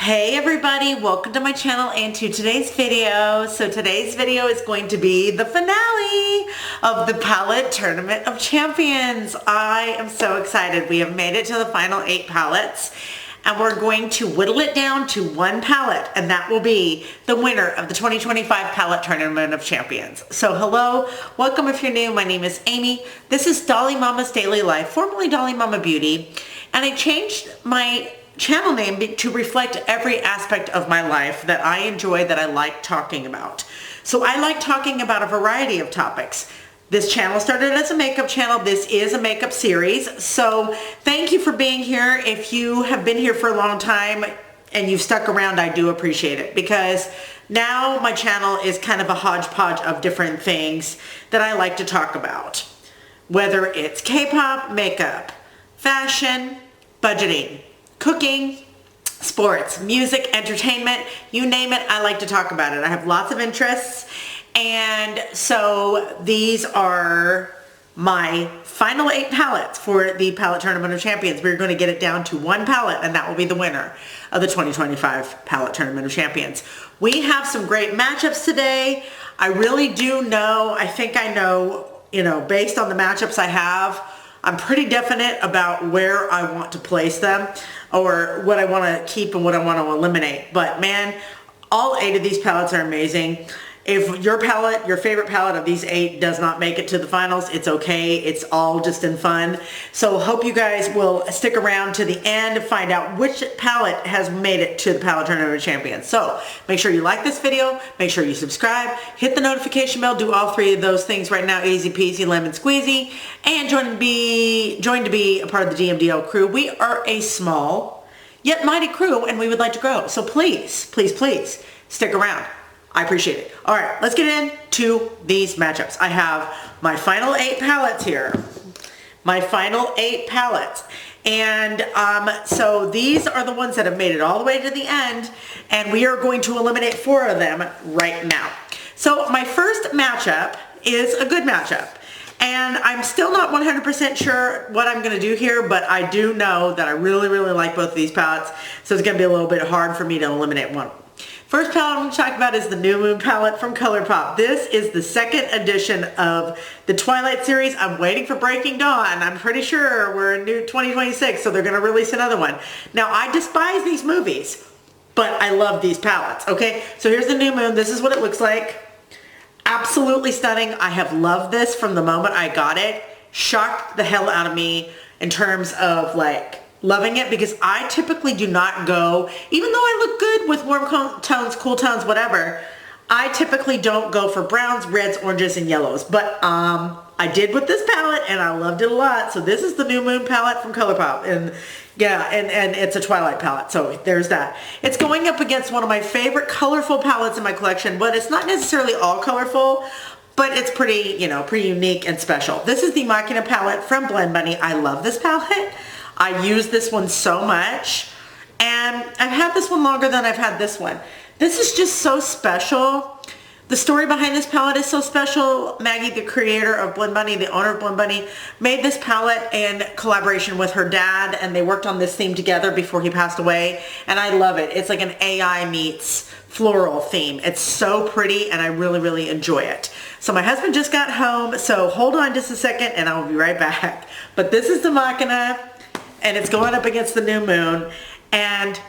Hey everybody, welcome to my channel and to today's video. So today's video is going to be the finale of the Palette Tournament of Champions. I am so excited. We have made it to the final 8 palettes and we're going to whittle it down to one palette, and that will be the winner of the 2025 Palette Tournament of Champions. So hello, welcome if you're new. My name is Amy. This is Dolly Mama's Daily Life, formerly Dolly Mama Beauty, and I changed my channel name to reflect every aspect of my life that I enjoy, that I like talking about. So I like talking about a variety of topics. This channel started as a makeup channel. This is a makeup series. So thank you for being here. If you have been here for a long time and you've stuck around, I do appreciate it, because now my channel is kind of a hodgepodge of different things that I like to talk about. Whether it's K-pop, makeup, fashion, budgeting, cooking, sports, music, entertainment, you name it, I like to talk about it. I have lots of interests, and so these are my final 8 palettes for the Palette Tournament of Champions. We're going to get it down to one palette, and that will be the winner of the 2025 Palette Tournament of Champions. We have some great matchups today. I really do know, I think I know, based on the matchups I have, I'm pretty definite about where I want to place them, or what I want to keep and what I want to eliminate. But man, all 8 of these palettes are amazing. If your palette, your favorite palette of these 8 does not make it to the finals, it's okay. It's all just in fun. So hope you guys will stick around to the end to find out which palette has made it to the Palette Tournament of Champions. So make sure you like this video, make sure you subscribe, hit the notification bell, do all 3 of those things right now, easy peasy, lemon squeezy, and join to be a part of the DMDL crew. We are a small yet mighty crew, and we would like to grow. So please, please, please stick around. I appreciate it. All right, let's get into these matchups. I have my final 8 palettes here. My final 8 palettes. And so these are the ones that have made it all the way to the end, and we are going to eliminate 4 of them right now. So my first matchup is a good matchup. And I'm still not 100% sure what I'm going to do here, but I do know that I really, really like both of these palettes, so it's going to be a little bit hard for me to eliminate one. First palette I'm going to talk about is the New Moon palette from ColourPop. This is the 2nd edition of the Twilight series. I'm waiting for Breaking Dawn. I'm pretty sure we're in 2026, so they're going to release another one. Now, I despise these movies, but I love these palettes, okay? So here's the New Moon. This is what it looks like. Absolutely stunning. I have loved this from the moment I got it. Shocked the hell out of me in terms of loving it, because I typically do not go, even though I look good with warm tones, cool tones, whatever, I typically don't go for browns, reds, oranges, and yellows. But I did with this palette, and I loved it a lot. So this is the New Moon palette from ColourPop, and yeah, and it's a Twilight palette, so there's that. It's going up against one of my favorite colorful palettes in my collection, but it's not necessarily all colorful, but it's pretty, pretty unique and special. This is the Machina palette from Blend Bunny. I love this palette. I use this one so much, and I've had this one longer than I've had this one. This is just so special. The story behind this palette is so special. Maggie, the creator of Blend Bunny, the owner of Blend Bunny, made this palette in collaboration with her dad, and they worked on this theme together before he passed away, and I love it. It's like an AI meets floral theme. It's so pretty, and I really, really enjoy it. So my husband just got home, so hold on just a second, and I will be right back. But this is the Machina, and it's going up against the New Moon, and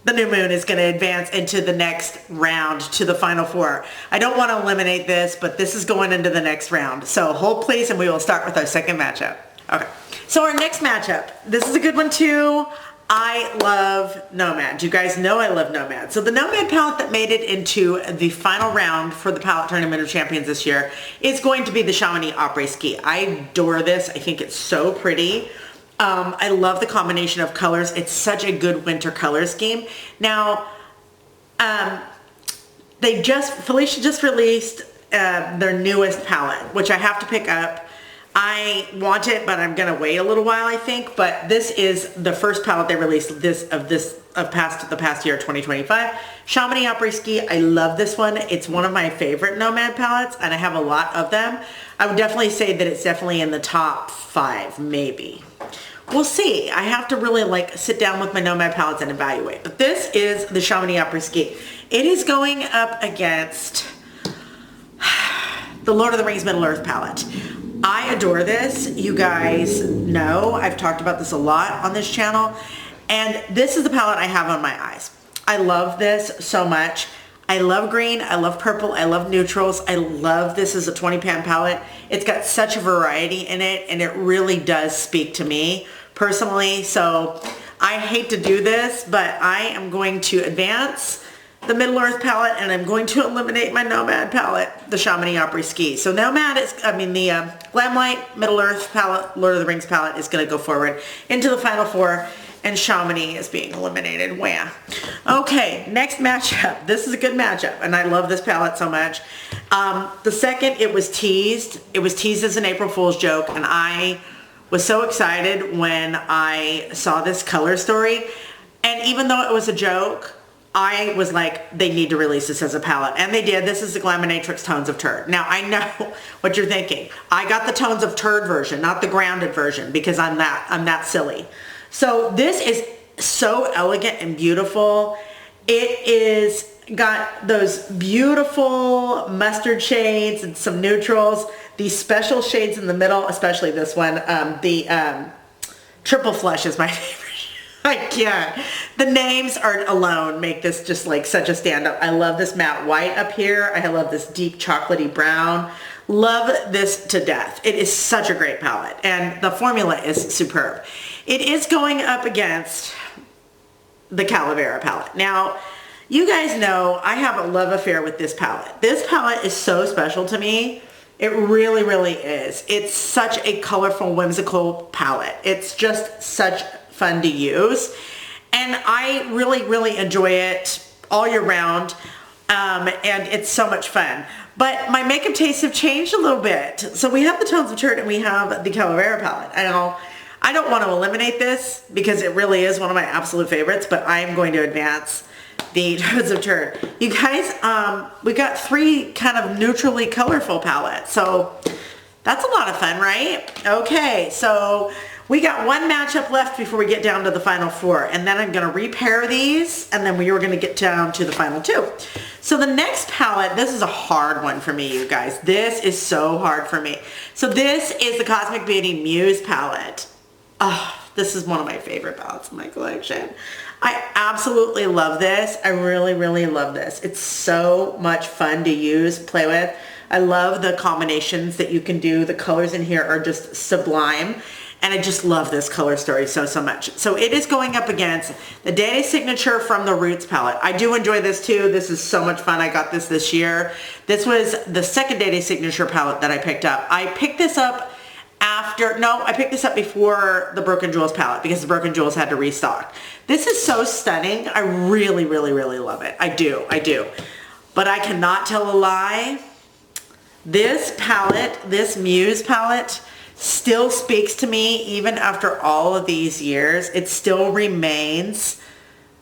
the New Moon is going to advance into the next round to the final 4. I don't want to eliminate this, but this is going into the next round. So hold please, and we will start with our second matchup. Okay, so our next matchup, this is a good one too. I love Nomad. You guys know I love Nomad. So the Nomad palette that made it into the final round for the Palette Tournament of Champions this year is going to be the Chamonix Après Ski. I adore this. I think it's so pretty. I love the combination of colors. It's such a good winter color scheme. Now, Felicia just released their newest palette, which I have to pick up. I want it, but I'm gonna wait a little while, I think. But this is the first palette they released of the past year, 2025. Chamonix Après Ski. I love this one. It's one of my favorite Nomad palettes, and I have a lot of them. I would definitely say that it's definitely in the top 5, maybe. we'll see. I have to really like sit down with my Nomad palettes and evaluate. But this is the Chamonix Après-Ski. It is going up against the Lord of the Rings Middle-earth palette. I adore this. You guys know I've talked about this a lot on this channel. And this is the palette I have on my eyes. I love this so much. I love green, I love purple, I love neutrals. I love this as a 20 pan palette. It's got such a variety in it, and it really does speak to me personally. So I hate to do this, but I am going to advance the Middle-earth palette, and I'm going to eliminate my Nomad palette, the Chamonix Après-Ski. So Nomad is, the Glamlight Middle-earth palette, Lord of the Rings palette is going to go forward into the final four. And Chamonix is being eliminated. Wham. Okay, next matchup. This is a good matchup, and I love this palette so much. The second, it was teased. It was teased as an April Fool's joke, and I was so excited when I saw this color story. And even though it was a joke, I was like, they need to release this as a palette. And they did. This is the Glaminatrix Tones of Turd. Now, I know what you're thinking. I got the Tones of Turd version, not the grounded version, because I'm that silly. So this is so elegant and beautiful. It is got those beautiful mustard shades and some neutrals. These special shades in the middle, especially this one. The Triple Flush is my favorite. I can't. The names are alone make this just like such a stand-up. I love this matte white up here. I love this deep chocolatey brown. Love this to death. It is such a great palette, and the formula is superb. It is going up against the Calavera palette. Now, you guys know I have a love affair with this palette. This palette is so special to me. It really, really is. It's such a colorful, whimsical palette. It's just such fun to use. And I really, really enjoy it all year round. And it's so much fun. But my makeup tastes have changed a little bit. So we have the Tones of Turd and we have the Calavera palette. I don't want to eliminate this because it really is one of my absolute favorites, but I am going to advance the Tones of Turd. You guys, we got three kind of neutrally colorful palettes. So that's a lot of fun, right? Okay, so we got one matchup left before we get down to the final four, and then I'm going to repair these, and then we are going to get down to the final two. So the next palette, this is a hard one for me, you guys. This is so hard for me. So this is the Cosmic Beauty Muse palette. Oh, this is one of my favorite palettes in my collection. I absolutely love this. I really, really love this. It's so much fun to use, play with. I love the combinations that you can do. The colors in here are just sublime. And I just love this color story so, so much. So it is going up against the Day Signature from the Roots palette. I do enjoy this too. This is so much fun. I got this year. This was the second Day Signature palette that I picked up. I picked this up I picked this up before the Broken Jewels palette because the Broken Jewels had to restock. This is so stunning. I really, really, really love it. I do. But I cannot tell a lie. This palette, this Muse palette, still speaks to me even after all of these years. It still remains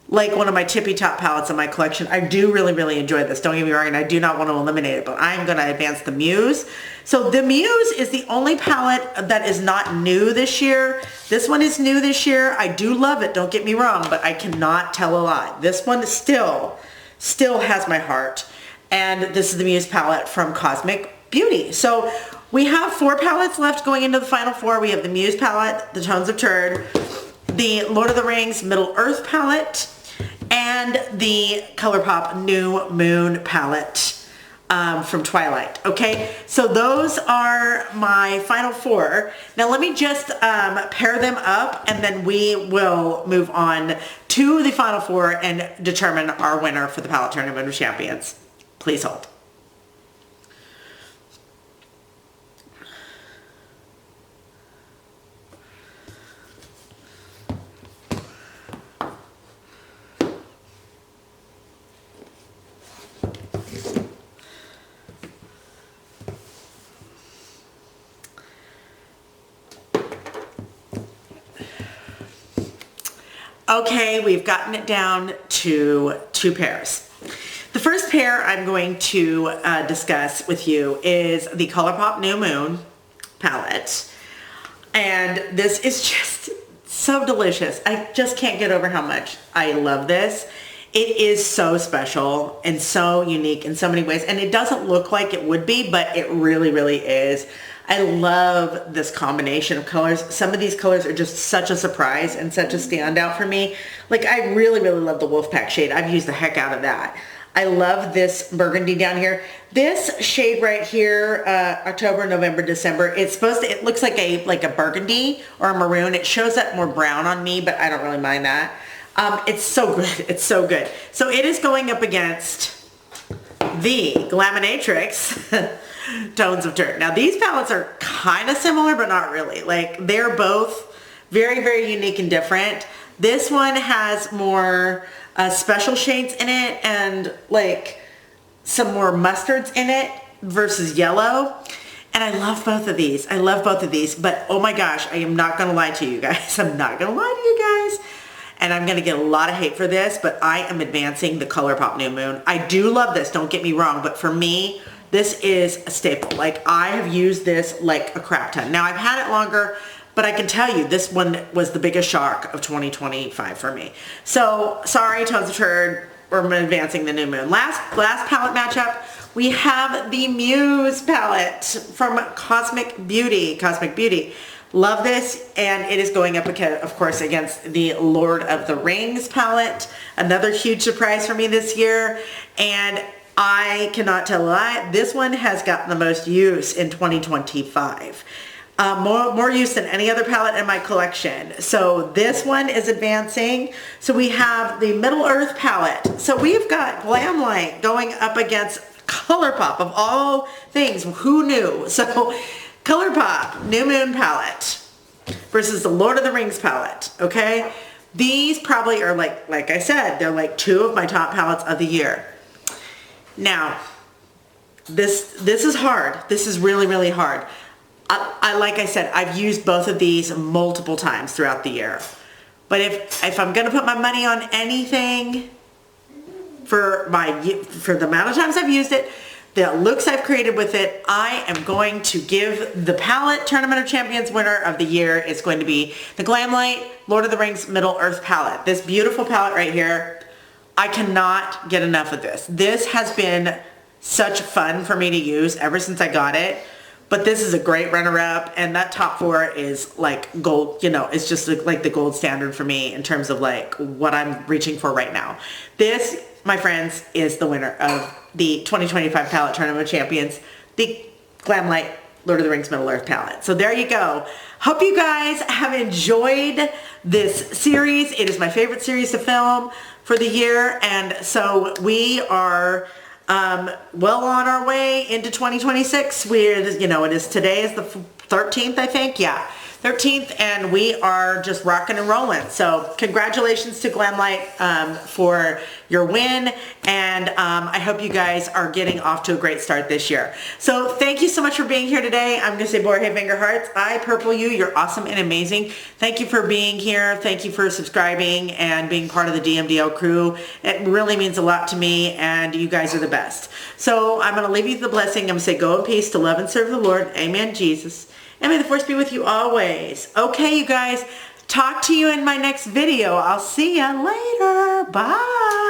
like one of my tippy top palettes in my collection. I do really, really enjoy this. Don't get me wrong, and I do not want to eliminate it, but I'm going to advance the Muse. So the Muse is the only palette that is not new this year. This one is new this year. I do love it, don't get me wrong, but I cannot tell a lie. This one still has my heart. And this is the Muse palette from Cosmic Beauty. So we have four palettes left going into the final four. We have the Muse palette, the Tones of Turd, the Lord of the Rings Middle-earth palette, and the ColourPop New Moon palette from Twilight. Okay, so those are my final four. Now let me just pair them up, and then we will move on to the final four and determine our winner for the Palette Tournament of Champions. Please hold. Okay, we've gotten it down to two pairs. The first pair I'm going to discuss with you is the ColourPop New Moon palette. And this is just so delicious. I just can't get over how much I love this. It is so special and so unique in so many ways. And it doesn't look like it would be, but it really, really is. I love this combination of colors. Some of these colors are just such a surprise and such a standout for me. Like, I really, really love the Wolfpack shade. I've used the heck out of that. I love this burgundy down here. This shade right here, October, November, December, it looks like a burgundy or a maroon. It shows up more brown on me, but I don't really mind that. It's so good. It's so good. So it is going up against the Glaminatrix Tones of Dirt. Now these palettes are kind of similar, but not really. Like, they're both very, very unique and different. This one has more special shades in it and like some more mustards in it versus yellow. And I love both of these. I love both of these, but oh my gosh, I am not gonna lie to you guys. I'm not gonna lie to you guys. And I'm gonna get a lot of hate for this, but I am advancing the ColourPop New Moon. I do love this, don't get me wrong, but for me, this is a staple. Like, I have used this like a crap ton. Now, I've had it longer, but I can tell you this one was the biggest shock of 2025 for me. So, sorry, Tones of Dirt, we're advancing the New Moon. Last palette matchup, we have the Muse palette from Cosmic Beauty. Love this, and it is going up, of course, against the Lord of the Rings palette. Another huge surprise for me this year, and I cannot tell a lie. This one has gotten the most use in 2025. More use than any other palette in my collection. So this one is advancing. So we have the Middle Earth palette. So we've got Glamlight going up against ColourPop, of all things. Who knew? So ColourPop New Moon palette versus the Lord of the Rings palette, okay? These probably are like I said, they're like two of my top palettes of the year. Now, this is hard. This is really, really hard. Like I said, I've used both of these multiple times throughout the year. But if I'm gonna put my money on anything for the amount of times I've used it, the looks I've created with it, I am going to give the Palette Tournament of Champions winner of the year. It's going to be the Glamlight Lord of the Rings Middle Earth palette. This beautiful palette right here, I cannot get enough of this. This has been such fun for me to use ever since I got it. But this is a great runner-up, and that top four is like gold, you know, it's just like the gold standard for me in terms of like what I'm reaching for right now. This, my friends, is the winner of the 2025 Palette Tournament of Champions, the Glamlight Lord of the Rings Middle Earth palette. So there you go. Hope you guys have enjoyed this series. It is my favorite series to film for the year, and so we are well on our way into 2026. Today is the 13th, I think. Yeah, 13th, and we are just rocking and rolling. So congratulations to Glamlight for your win, and I hope you guys are getting off to a great start this year. So thank you so much for being here today. I'm gonna say Borja Finger Hearts. I purple you. You're awesome and amazing. Thank you for being here. Thank you for subscribing and being part of the DMDL crew. It really means a lot to me, and you guys are the best. So I'm gonna leave you the blessing. I'm gonna say go in peace to love and serve the Lord. Amen, Jesus. And may the force be with you always. Okay, you guys, talk to you in my next video. I'll see you later. Bye.